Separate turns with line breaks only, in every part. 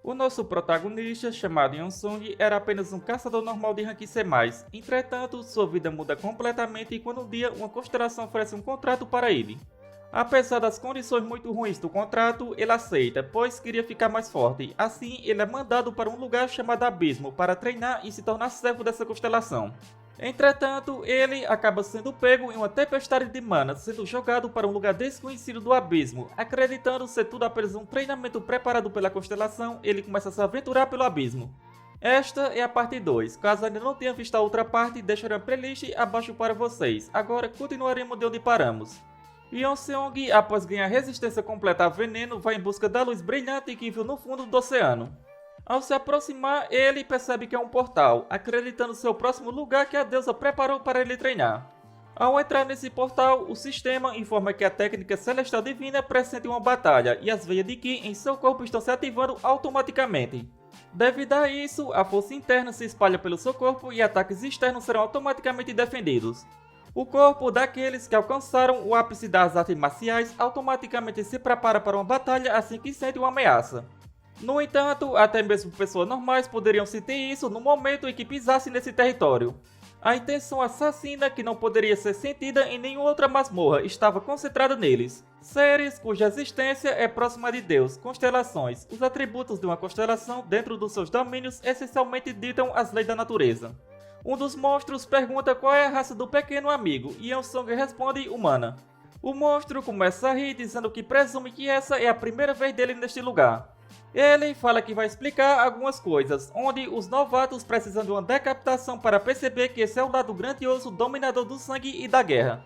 O nosso protagonista, chamado Yonsong, era apenas um caçador normal de rank C+. Entretanto, sua vida muda completamente quando um dia uma constelação oferece um contrato para ele. Apesar das condições muito ruins do contrato, ele aceita, pois queria ficar mais forte. Assim, ele é mandado para um lugar chamado Abismo para treinar e se tornar servo dessa constelação. Entretanto, ele acaba sendo pego em uma tempestade de mana, sendo jogado para um lugar desconhecido do abismo. Acreditando ser tudo apenas um treinamento preparado pela constelação, ele começa a se aventurar pelo abismo. Esta é a parte 2. Caso ainda não tenha visto a outra parte, deixarei a playlist abaixo para vocês. Agora continuaremos de onde paramos. Yonseong, após ganhar resistência completa a veneno, vai em busca da luz brilhante que viu no fundo do oceano. Ao se aproximar, ele percebe que é um portal, acreditando ser o próximo lugar que a deusa preparou para ele treinar. Ao entrar nesse portal, o sistema informa que a técnica celestial divina pressente uma batalha e as veias de Ki em seu corpo estão se ativando automaticamente. Devido a isso, a força interna se espalha pelo seu corpo e ataques externos serão automaticamente defendidos. O corpo daqueles que alcançaram o ápice das artes marciais automaticamente se prepara para uma batalha assim que sente uma ameaça. No entanto, até mesmo pessoas normais poderiam sentir isso no momento em que pisassem nesse território. A intenção assassina, que não poderia ser sentida em nenhuma outra masmorra, estava concentrada neles. Seres cuja existência é próxima de Deus, constelações. Os atributos de uma constelação dentro dos seus domínios essencialmente ditam as leis da natureza. Um dos monstros pergunta qual é a raça do pequeno amigo, e Yonsong responde humana. O monstro começa a rir, dizendo que presume que essa é a primeira vez dele neste lugar. Ele fala que vai explicar algumas coisas, onde os novatos precisam de uma decapitação para perceber que esse é o lado grandioso dominador do sangue e da guerra.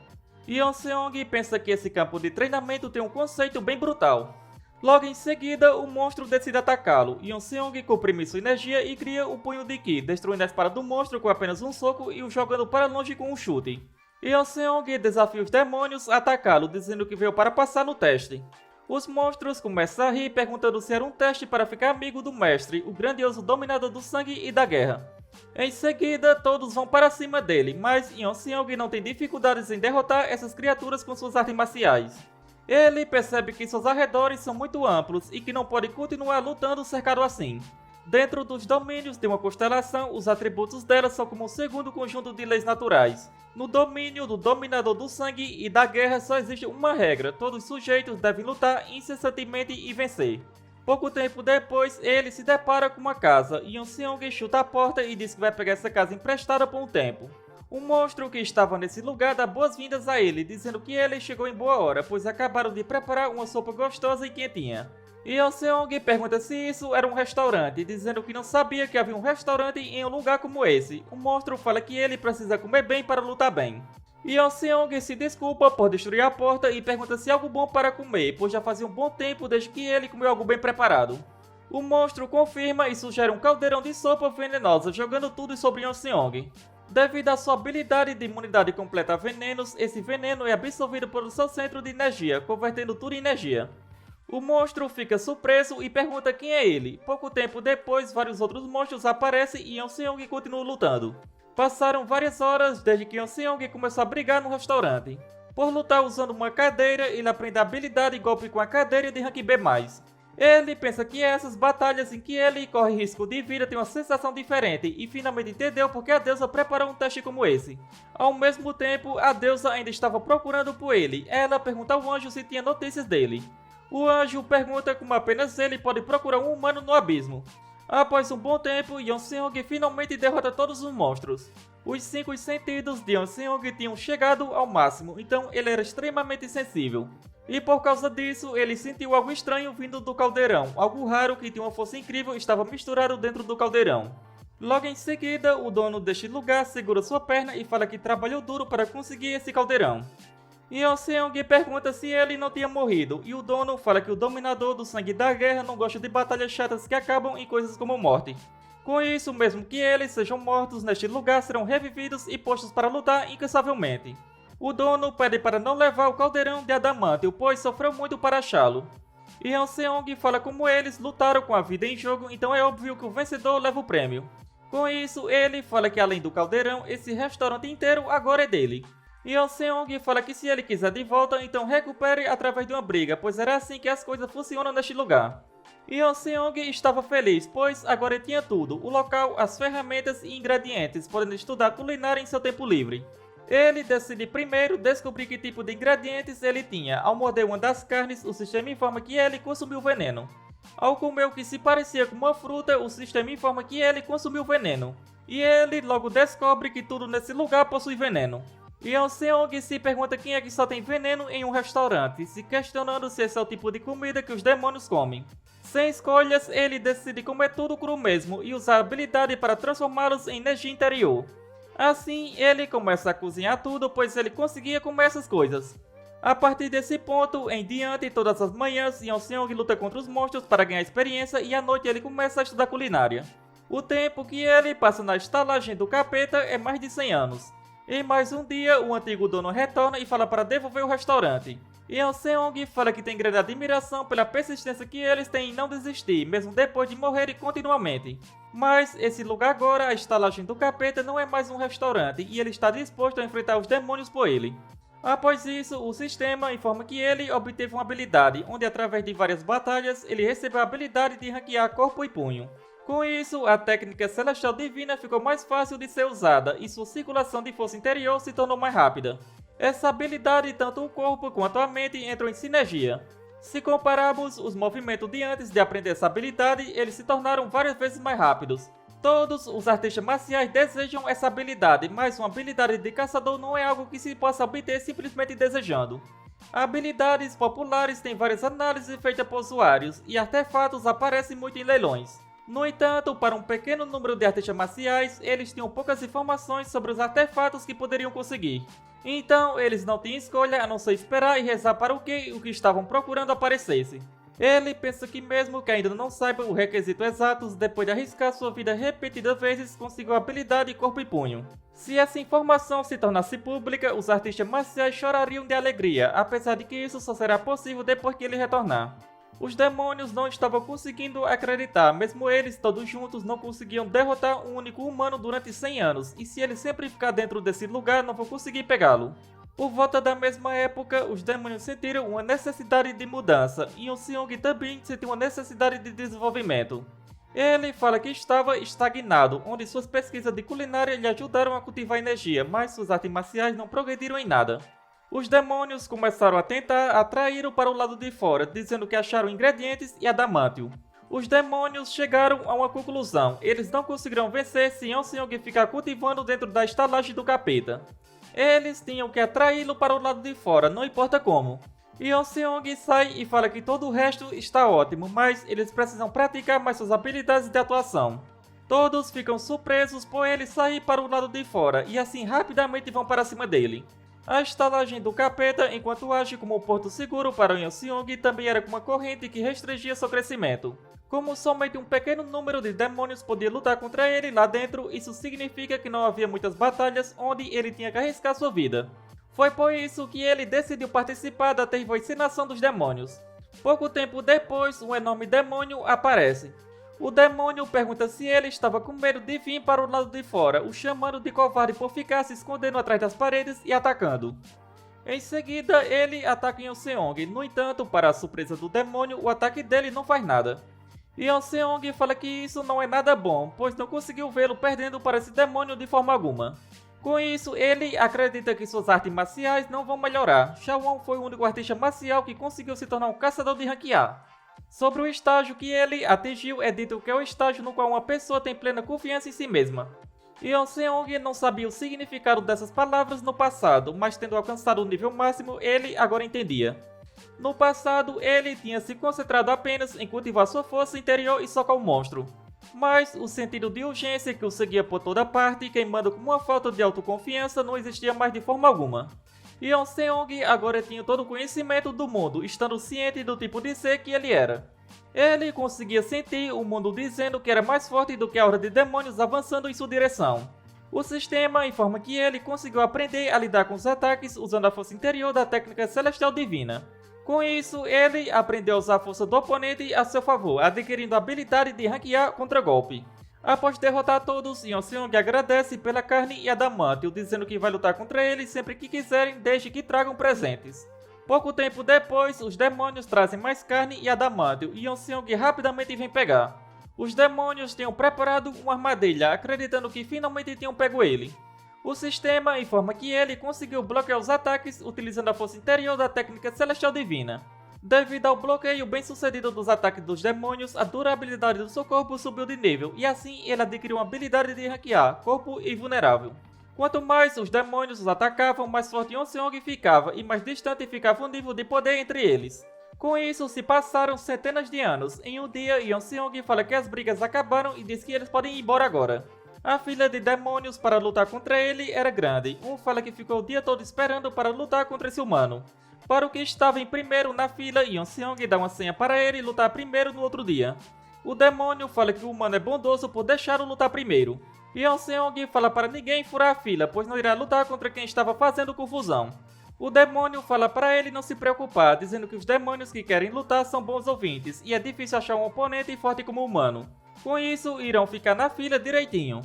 Yonseong pensa que esse campo de treinamento tem um conceito bem brutal. Logo em seguida, o monstro decide atacá-lo. Yonseong comprime sua energia e cria o punho de Ki, destruindo a espada do monstro com apenas um soco e o jogando para longe com um chute. Yonseong desafia os demônios a atacá-lo, dizendo que veio para passar no teste. Os monstros começam a rir, perguntando se era um teste para ficar amigo do mestre, o grandioso dominador do sangue e da guerra. Em seguida, todos vão para cima dele, mas Yonseong não tem dificuldades em derrotar essas criaturas com suas artes marciais. Ele percebe que seus arredores são muito amplos e que não pode continuar lutando cercado assim. Dentro dos domínios de uma constelação, os atributos dela são como um segundo conjunto de leis naturais. No domínio do dominador do sangue e da guerra só existe uma regra: todos os sujeitos devem lutar incessantemente e vencer. Pouco tempo depois, ele se depara com uma casa, e Yonseong chuta a porta e diz que vai pegar essa casa emprestada por um tempo. Um monstro que estava nesse lugar dá boas-vindas a ele, dizendo que ele chegou em boa hora, pois acabaram de preparar uma sopa gostosa e quentinha. Yonseong pergunta se isso era um restaurante, dizendo que não sabia que havia um restaurante em um lugar como esse. O monstro fala que ele precisa comer bem para lutar bem. Yonseong se desculpa por destruir a porta e pergunta se há algo bom para comer, pois já fazia um bom tempo desde que ele comeu algo bem preparado. O monstro confirma e sugere um caldeirão de sopa venenosa, jogando tudo sobre Yonseong. Devido à sua habilidade de imunidade completa a venenos, esse veneno é absorvido pelo seu centro de energia, convertendo tudo em energia. O monstro fica surpreso e pergunta quem é ele. Pouco tempo depois, vários outros monstros aparecem e Yonseong continua lutando. Passaram várias horas desde que Yonseong começou a brigar no restaurante. Por lutar usando uma cadeira, ele aprende a habilidade e golpe com a cadeira de rank B+. Ele pensa que essas batalhas em que ele corre risco de vida têm uma sensação diferente e finalmente entendeu porque a deusa preparou um teste como esse. Ao mesmo tempo, a deusa ainda estava procurando por ele. Ela pergunta ao anjo se tinha notícias dele. O anjo pergunta como apenas ele pode procurar um humano no abismo. Após um bom tempo, Yonseong finalmente derrota todos os monstros. Os 5 sentidos de Yonseong tinham chegado ao máximo, então ele era extremamente sensível. E por causa disso, ele sentiu algo estranho vindo do caldeirão. Algo raro que tinha uma força incrível estava misturado dentro do caldeirão. Logo em seguida, o dono deste lugar segura sua perna e fala que trabalhou duro para conseguir esse caldeirão. Yonseong pergunta se ele não tinha morrido, e o dono fala que o dominador do sangue da guerra não gosta de batalhas chatas que acabam em coisas como morte. Com isso, mesmo que eles sejam mortos neste lugar, serão revividos e postos para lutar incansavelmente. O dono pede para não levar o caldeirão de adamantio, pois sofreu muito para achá-lo. Yonseong fala como eles lutaram com a vida em jogo, então é óbvio que o vencedor leva o prêmio. Com isso, ele fala que além do caldeirão, esse restaurante inteiro agora é dele. Yonseong fala que se ele quiser de volta, então recupere através de uma briga, pois era assim que as coisas funcionam neste lugar. Yeon Seong estava feliz, pois agora ele tinha tudo, o local, as ferramentas e ingredientes, podendo estudar culinária em seu tempo livre. Ele decide primeiro descobrir que tipo de ingredientes ele tinha. Ao morder uma das carnes, o sistema informa que ele consumiu veneno. Ao comer o que se parecia com uma fruta, o sistema informa que ele consumiu veneno. E ele logo descobre que tudo nesse lugar possui veneno. Yeon Seong se pergunta quem é que só tem veneno em um restaurante, se questionando se esse é o tipo de comida que os demônios comem. Sem escolhas, ele decide comer tudo cru mesmo e usar a habilidade para transformá-los em energia interior. Assim, ele começa a cozinhar tudo, pois ele conseguia comer essas coisas. A partir desse ponto em diante, todas as manhãs, Yeon Seong luta contra os monstros para ganhar experiência e à noite ele começa a estudar culinária. O tempo que ele passa na estalagem do capeta é mais de 100 anos. Em mais um dia, o antigo dono retorna e fala para devolver o restaurante. Yeon Seong fala que tem grande admiração pela persistência que eles têm em não desistir, mesmo depois de morrerem continuamente. Mas esse lugar agora, a estalagem do capeta, não é mais um restaurante e ele está disposto a enfrentar os demônios por ele. Após isso, o sistema informa que ele obteve uma habilidade, onde através de várias batalhas, ele recebeu a habilidade de ranquear corpo e punho. Com isso, a técnica celestial divina ficou mais fácil de ser usada e sua circulação de força interior se tornou mais rápida. Essa habilidade, tanto o corpo quanto a mente entram em sinergia. Se compararmos os movimentos de antes de aprender essa habilidade, eles se tornaram várias vezes mais rápidos. Todos os artistas marciais desejam essa habilidade, mas uma habilidade de caçador não é algo que se possa obter simplesmente desejando. Habilidades populares têm várias análises feitas por usuários, e artefatos aparecem muito em leilões. No entanto, para um pequeno número de artistas marciais, eles tinham poucas informações sobre os artefatos que poderiam conseguir. Então, eles não tinham escolha a não ser esperar e rezar para o que estavam procurando aparecesse. Ele pensa que mesmo que ainda não saiba o requisito exato, depois de arriscar sua vida repetidas vezes, conseguiu a habilidade corpo e punho. Se essa informação se tornasse pública, os artistas marciais chorariam de alegria, apesar de que isso só será possível depois que ele retornar. Os demônios não estavam conseguindo acreditar, mesmo eles todos juntos não conseguiam derrotar um único humano durante 100 anos, e se ele sempre ficar dentro desse lugar não vão conseguir pegá-lo. Por volta da mesma época, os demônios sentiram uma necessidade de mudança, e Yeon Seong também sentiu uma necessidade de desenvolvimento. Ele fala que estava estagnado, onde suas pesquisas de culinária lhe ajudaram a cultivar energia, mas suas artes marciais não progrediram em nada. Os demônios começaram a tentar atraí-lo para o lado de fora, dizendo que acharam ingredientes e adamantio. Os demônios chegaram a uma conclusão: eles não conseguirão vencer se Yeon Seong ficar cultivando dentro da estalagem do capeta. Eles tinham que atraí-lo para o lado de fora, não importa como. Yeon Seong sai e fala que todo o resto está ótimo, mas eles precisam praticar mais suas habilidades de atuação. Todos ficam surpresos por ele sair para o lado de fora e assim rapidamente vão para cima dele. A estalagem do capeta, enquanto age como um porto seguro para Yeon Seong, também era com uma corrente que restringia seu crescimento. Como somente um pequeno número de demônios podia lutar contra ele lá dentro, isso significa que não havia muitas batalhas onde ele tinha que arriscar sua vida. Foi por isso que ele decidiu participar da terrível encenação dos demônios. Pouco tempo depois, um enorme demônio aparece. O demônio pergunta se ele estava com medo de vir para o lado de fora, o chamando de covarde por ficar se escondendo atrás das paredes e atacando. Em seguida, ele ataca Yeon Seong. No entanto, para a surpresa do demônio, o ataque dele não faz nada. Yeon Seong fala que isso não é nada bom, pois não conseguiu vê-lo perdendo para esse demônio de forma alguma. Com isso, ele acredita que suas artes marciais não vão melhorar. Shao foi o único artista marcial que conseguiu se tornar um caçador de rank A. Sobre o estágio que ele atingiu, é dito que é o estágio no qual uma pessoa tem plena confiança em si mesma. Yeon Seong não sabia o significado dessas palavras no passado, mas tendo alcançado o nível máximo, ele agora entendia. No passado, ele tinha se concentrado apenas em cultivar sua força interior e socar o monstro. Mas o sentido de urgência que o seguia por toda parte, queimando com uma falta de autoconfiança, não existia mais de forma alguma. Yeon Seong agora tinha todo o conhecimento do mundo, estando ciente do tipo de ser que ele era. Ele conseguia sentir o mundo dizendo que era mais forte do que a horda de demônios avançando em sua direção. O sistema informa que ele conseguiu aprender a lidar com os ataques usando a força interior da técnica celestial divina. Com isso, ele aprendeu a usar a força do oponente a seu favor, adquirindo a habilidade de ranquear contra golpe. Após derrotar todos, Yeon Seong agradece pela carne e adamantio, dizendo que vai lutar contra eles sempre que quiserem, desde que tragam presentes. Pouco tempo depois, os demônios trazem mais carne e adamantium e Yeon-seong rapidamente vem pegar. Os demônios tinham preparado uma armadilha, acreditando que finalmente tinham pego ele. O sistema informa que ele conseguiu bloquear os ataques utilizando a força interior da técnica celestial divina. Devido ao bloqueio bem sucedido dos ataques dos demônios, a durabilidade do seu corpo subiu de nível e assim ele adquiriu uma habilidade de ranquear, corpo invulnerável. Quanto mais os demônios os atacavam, mais forte Yeon-seong ficava e mais distante ficava o nível de poder entre eles. Com isso, se passaram centenas de anos. Em um dia, Yeon-seong fala que as brigas acabaram e diz que eles podem ir embora agora. A fila de demônios para lutar contra ele era grande. Um fala que ficou o dia todo esperando para lutar contra esse humano. Para o que estava em primeiro na fila, Yeon-seong dá uma senha para ele lutar primeiro no outro dia. O demônio fala que o humano é bondoso por deixá-lo lutar primeiro. Yeon-seong fala para ninguém furar a fila, pois não irá lutar contra quem estava fazendo confusão. O demônio fala para ele não se preocupar, dizendo que os demônios que querem lutar são bons ouvintes e é difícil achar um oponente forte como o humano. Com isso, irão ficar na fila direitinho.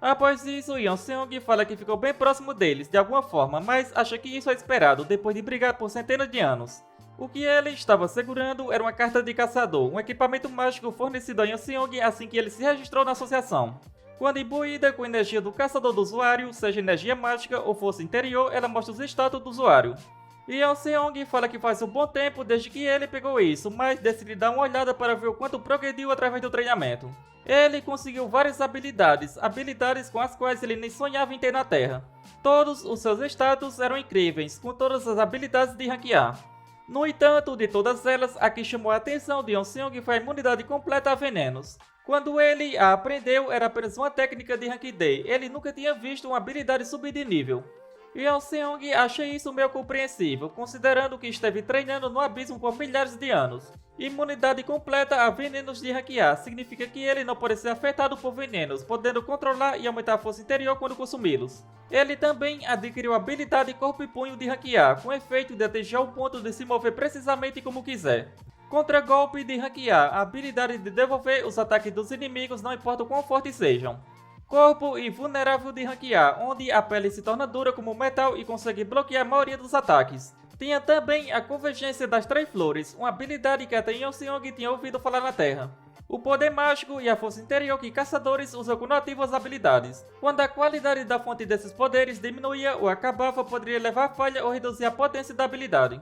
Após isso, Yeon-seong fala que ficou bem próximo deles de alguma forma, mas acha que isso é esperado depois de brigar por centenas de anos. O que ele estava segurando era uma carta de caçador, um equipamento mágico fornecido a Yeon-seong assim que ele se registrou na associação. Quando imbuída com a energia do caçador do usuário, seja energia mágica ou força interior, ela mostra os status do usuário. Yeon-seong fala que faz um bom tempo desde que ele pegou isso, mas decide dar uma olhada para ver o quanto progrediu através do treinamento. Ele conseguiu várias habilidades com as quais ele nem sonhava em ter na Terra. Todos os seus status eram incríveis, com todas as habilidades de ranquear. No entanto, de todas elas, a que chamou a atenção de Yeon-seong foi a imunidade completa a venenos. Quando ele a aprendeu, era apenas uma técnica de Rank D, ele nunca tinha visto uma habilidade subir de nível. Yeon-seong acha isso meio compreensível, considerando que esteve treinando no abismo por milhares de anos. Imunidade completa a venenos de ranquear significa que ele não pode ser afetado por venenos, podendo controlar e aumentar a força interior quando consumi-los. Ele também adquiriu a habilidade corpo e punho de ranquear, com o efeito de atingir ao ponto de se mover precisamente como quiser. Contra-golpe de ranquear, a habilidade de devolver os ataques dos inimigos não importa o quão fortes sejam. Corpo invulnerável de ranquear, onde a pele se torna dura como metal e consegue bloquear a maioria dos ataques. Tinha também a Convergência das Três Flores, uma habilidade que até Yeon-seong tinha ouvido falar na Terra. O poder mágico e a força interior que caçadores usam quando ativam as habilidades. Quando a qualidade da fonte desses poderes diminuía ou acabava, poderia levar a falha ou reduzir a potência da habilidade.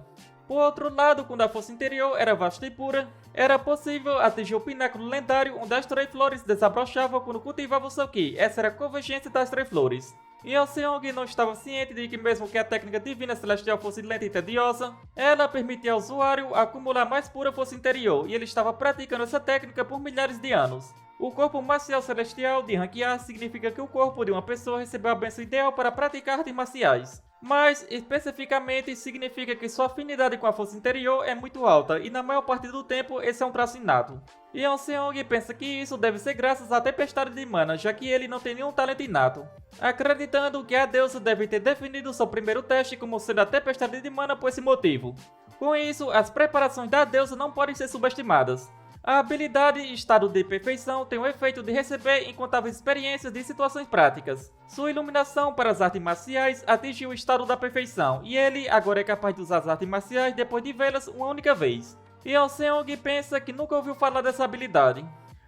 Por outro lado, quando a força interior era vasta e pura, era possível atingir o pináculo lendário onde as Três Flores desabrochavam quando cultivava o seu Ki. Essa era a Convergência das Três Flores. Yeon-seong não estava ciente de que mesmo que a técnica divina celestial fosse lenta e tediosa, ela permitia ao usuário acumular mais pura força interior e ele estava praticando essa técnica por milhares de anos. O corpo marcial celestial de ranquear significa que o corpo de uma pessoa recebeu a bênção ideal para praticar artes marciais. Mas, especificamente, significa que sua afinidade com a força interior é muito alta e na maior parte do tempo esse é um traço inato. Yeon-seong pensa que isso deve ser graças à tempestade de mana, já que ele não tem nenhum talento inato, acreditando que a deusa deve ter definido seu primeiro teste como sendo a tempestade de mana por esse motivo. Com isso, as preparações da deusa não podem ser subestimadas. A habilidade Estado de Perfeição tem o efeito de receber incontáveis experiências de situações práticas. Sua iluminação para as artes marciais atingiu o estado da perfeição, e ele agora é capaz de usar as artes marciais depois de vê-las uma única vez. Yeon-seong pensa que nunca ouviu falar dessa habilidade.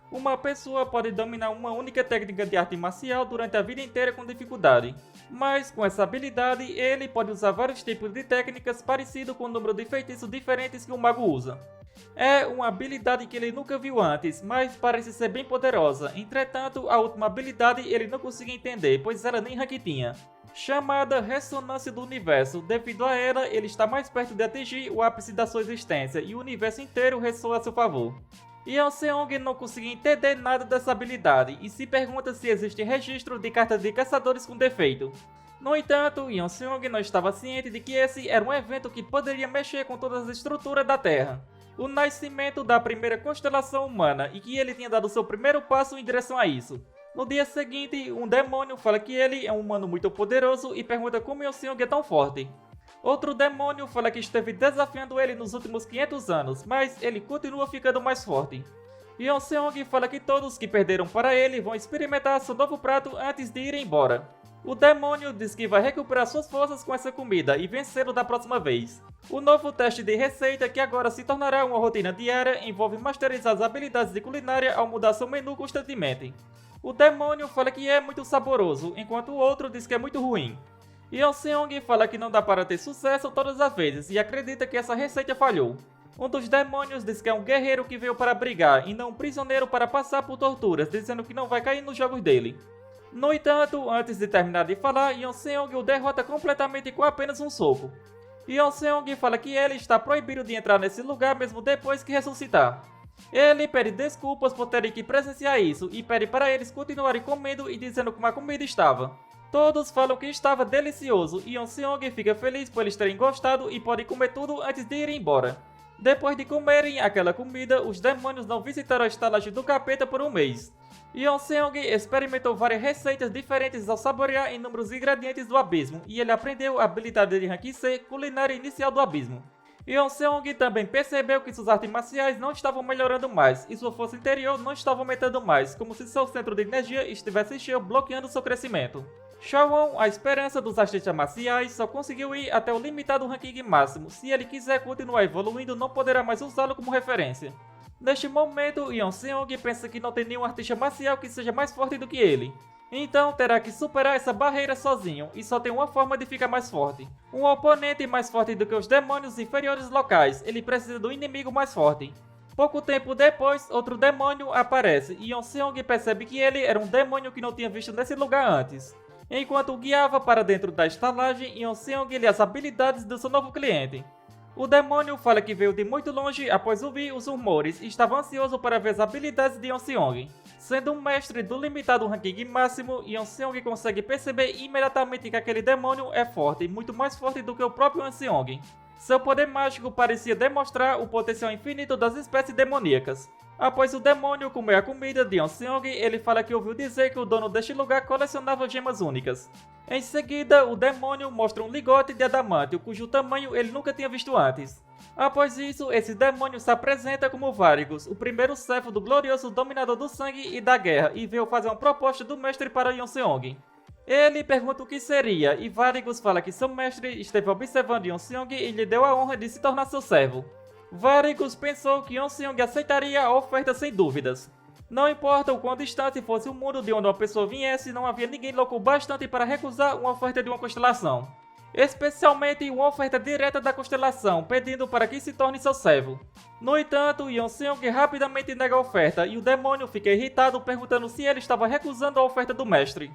Uma pessoa pode dominar uma única técnica de arte marcial durante a vida inteira com dificuldade, mas com essa habilidade ele pode usar vários tipos de técnicas parecido com o número de feitiços diferentes que um mago usa. É uma habilidade que ele nunca viu antes, mas parece ser bem poderosa. Entretanto, a última habilidade ele não conseguia entender, pois ela nem rank tinha. Chamada Ressonância do Universo, devido a ela, ele está mais perto de atingir o ápice da sua existência e o universo inteiro ressoa a seu favor. Yeon-seong não conseguia entender nada dessa habilidade e se pergunta se existe registro de cartas de caçadores com defeito. No entanto, Yeon-seong não estava ciente de que esse era um evento que poderia mexer com todas as estruturas da Terra. O nascimento da primeira constelação humana e que ele tinha dado seu primeiro passo em direção a isso. No dia seguinte, um demônio fala que ele é um humano muito poderoso e pergunta como Yeon-seong é tão forte. Outro demônio fala que esteve desafiando ele nos últimos 500 anos, mas ele continua ficando mais forte. Yeon-seong fala que todos que perderam para ele vão experimentar seu novo prato antes de ir embora. O demônio diz que vai recuperar suas forças com essa comida e vencê-lo da próxima vez. O novo teste de receita, que agora se tornará uma rotina diária, envolve masterizar as habilidades de culinária ao mudar seu menu constantemente. O demônio fala que é muito saboroso, enquanto o outro diz que é muito ruim. Yeon Seong fala que não dá para ter sucesso todas as vezes e acredita que essa receita falhou. Um dos demônios diz que é um guerreiro que veio para brigar e não um prisioneiro para passar por torturas, dizendo que não vai cair nos jogos dele. No entanto, antes de terminar de falar, Yeon Seong o derrota completamente com apenas um soco. Yeon Seong fala que ele está proibido de entrar nesse lugar mesmo depois que ressuscitar. Ele pede desculpas por terem que presenciar isso e pede para eles continuarem comendo e dizendo como a comida estava. Todos falam que estava delicioso e Yeon Seong fica feliz por eles terem gostado e podem comer tudo antes de ir embora. Depois de comerem aquela comida, os demônios não visitaram a estalagem do capeta por um mês. Yeon Seong experimentou várias receitas diferentes ao saborear inúmeros ingredientes do abismo e ele aprendeu a habilidade de Rank C, culinária inicial do abismo. Yeon Seong também percebeu que suas artes marciais não estavam melhorando mais e sua força interior não estava aumentando mais, como se seu centro de energia estivesse cheio, bloqueando seu crescimento. Shawon, a esperança dos artistas marciais, só conseguiu ir até o limitado ranking máximo. Se ele quiser continuar evoluindo, não poderá mais usá-lo como referência. Neste momento, Yeon Seong pensa que não tem nenhum artista marcial que seja mais forte do que ele. Então terá que superar essa barreira sozinho, e só tem uma forma de ficar mais forte. Um oponente mais forte do que os demônios inferiores locais, ele precisa do inimigo mais forte. Pouco tempo depois, outro demônio aparece, e Yeon Seong percebe que ele era um demônio que não tinha visto nesse lugar antes. Enquanto guiava para dentro da estalagem, Yeon Seong lê as habilidades do seu novo cliente. O demônio fala que veio de muito longe após ouvir os rumores e estava ansioso para ver as habilidades de Yeon Seong. Sendo um mestre do limitado ranking máximo, Yeon Seong consegue perceber imediatamente que aquele demônio é forte, muito mais forte do que o próprio Yeon Seong. Seu poder mágico parecia demonstrar o potencial infinito das espécies demoníacas. Após o demônio comer a comida de Yeon Seong, ele fala que ouviu dizer que o dono deste lugar colecionava gemas únicas. Em seguida, o demônio mostra um ligote de adamantio, cujo tamanho ele nunca tinha visto antes. Após isso, esse demônio se apresenta como Varygos, o primeiro servo do glorioso dominador do sangue e da guerra, e veio fazer uma proposta do mestre para Yeon Seong. Ele pergunta o que seria, e Varygos fala que seu mestre esteve observando Yeon Seong e lhe deu a honra de se tornar seu servo. Varygos pensou que Yeon Seong aceitaria a oferta sem dúvidas. Não importa o quão distante fosse o mundo de onde uma pessoa viesse, não havia ninguém louco bastante para recusar uma oferta de uma constelação. Especialmente uma oferta direta da constelação, pedindo para que se torne seu servo. No entanto, Yeon Seong rapidamente nega a oferta e o demônio fica irritado perguntando se ele estava recusando a oferta do mestre.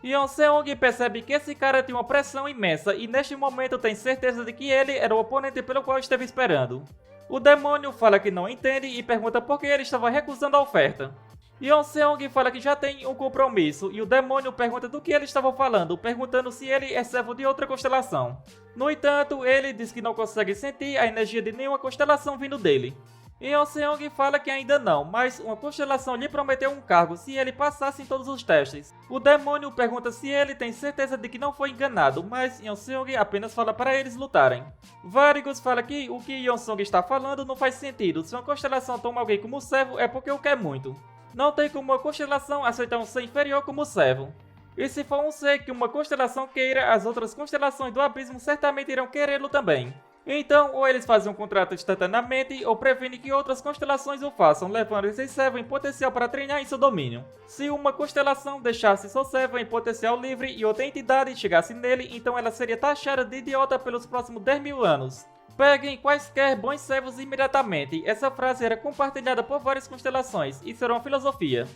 Yeon Seong percebe que esse cara tinha uma pressão imensa e neste momento tem certeza de que ele era o oponente pelo qual esteve esperando. O demônio fala que não entende e pergunta por que ele estava recusando a oferta. Yeon Seong fala que já tem um compromisso e o demônio pergunta do que ele estava falando, perguntando se ele é servo de outra constelação. No entanto, ele diz que não consegue sentir a energia de nenhuma constelação vindo dele. Yeon Seong fala que ainda não, mas uma constelação lhe prometeu um cargo se ele passasse em todos os testes. O demônio pergunta se ele tem certeza de que não foi enganado, mas Yeon Seong apenas fala para eles lutarem. Varygos fala que o que Yeon Seong está falando não faz sentido, se uma constelação toma alguém como servo é porque o quer muito. Não tem como uma constelação aceitar um ser inferior como servo. E se for um ser que uma constelação queira, as outras constelações do abismo certamente irão querê-lo também. Então, ou eles fazem um contrato instantaneamente, ou previnem que outras constelações o façam, levando esse servo em potencial para treinar em seu domínio. Se uma constelação deixasse seu servo em potencial livre e outra entidade chegasse nele, então ela seria taxada de idiota pelos próximos 10.000 anos. Peguem quaisquer bons servos imediatamente. Essa frase era compartilhada por várias constelações, isso era uma filosofia.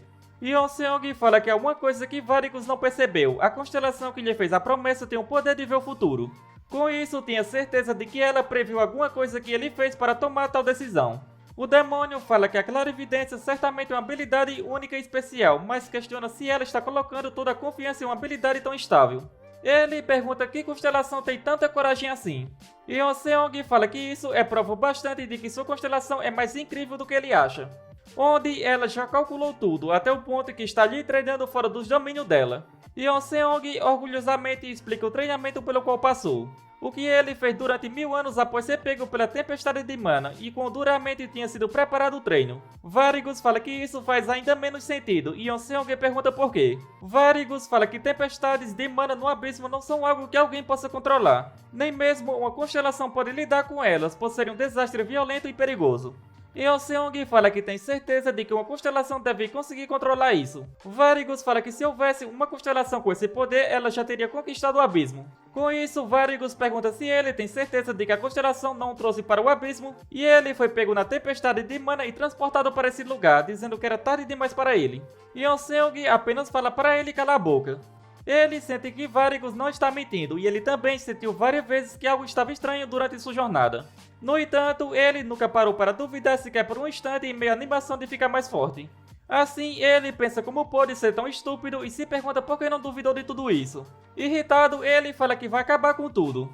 Yeon Seong fala que há uma coisa que Varygos não percebeu, a constelação que lhe fez a promessa tem o poder de ver o futuro. Com isso, tinha certeza de que ela previu alguma coisa que ele fez para tomar tal decisão. O demônio fala que a clarividência certamente é uma habilidade única e especial, mas questiona se ela está colocando toda a confiança em uma habilidade tão estável. Ele pergunta que constelação tem tanta coragem assim. Yeon Seong fala que isso é prova bastante de que sua constelação é mais incrível do que ele acha. Onde ela já calculou tudo, até o ponto que está lhe treinando fora dos domínios dela. Yeon Seong orgulhosamente explica o treinamento pelo qual passou. o que ele fez durante 1000 anos após ser pego pela tempestade de mana e quão duramente tinha sido preparado o treino. Varys fala que isso faz ainda menos sentido e Yeon-seong pergunta por quê. Varys fala que tempestades de mana no abismo não são algo que alguém possa controlar. Nem mesmo uma constelação pode lidar com elas, por serem um desastre violento e perigoso. Yeon-seong fala que tem certeza de que uma constelação deve conseguir controlar isso. Varys fala que se houvesse uma constelação com esse poder, ela já teria conquistado o abismo. Com isso, Varys pergunta se ele tem certeza de que a constelação não o trouxe para o abismo, e ele foi pego na tempestade de mana e transportado para esse lugar, dizendo que era tarde demais para ele. Yeon-seong apenas fala para ele calar a boca. Ele sente que Varys não está mentindo e ele também sentiu várias vezes que algo estava estranho durante sua jornada. No entanto, ele nunca parou para duvidar sequer por um instante em meio à animação de ficar mais forte. Assim, ele pensa como pode ser tão estúpido e se pergunta por que não duvidou de tudo isso. Irritado, ele fala que vai acabar com tudo.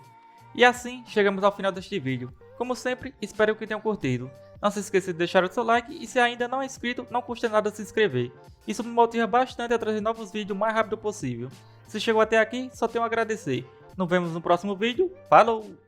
E assim, chegamos ao final deste vídeo. Como sempre, espero que tenham curtido. Não se esqueça de deixar o seu like e se ainda não é inscrito, não custa nada se inscrever. Isso me motiva bastante a trazer novos vídeos o mais rápido possível. Se chegou até aqui, só tenho a agradecer. Nos vemos no próximo vídeo. Falou!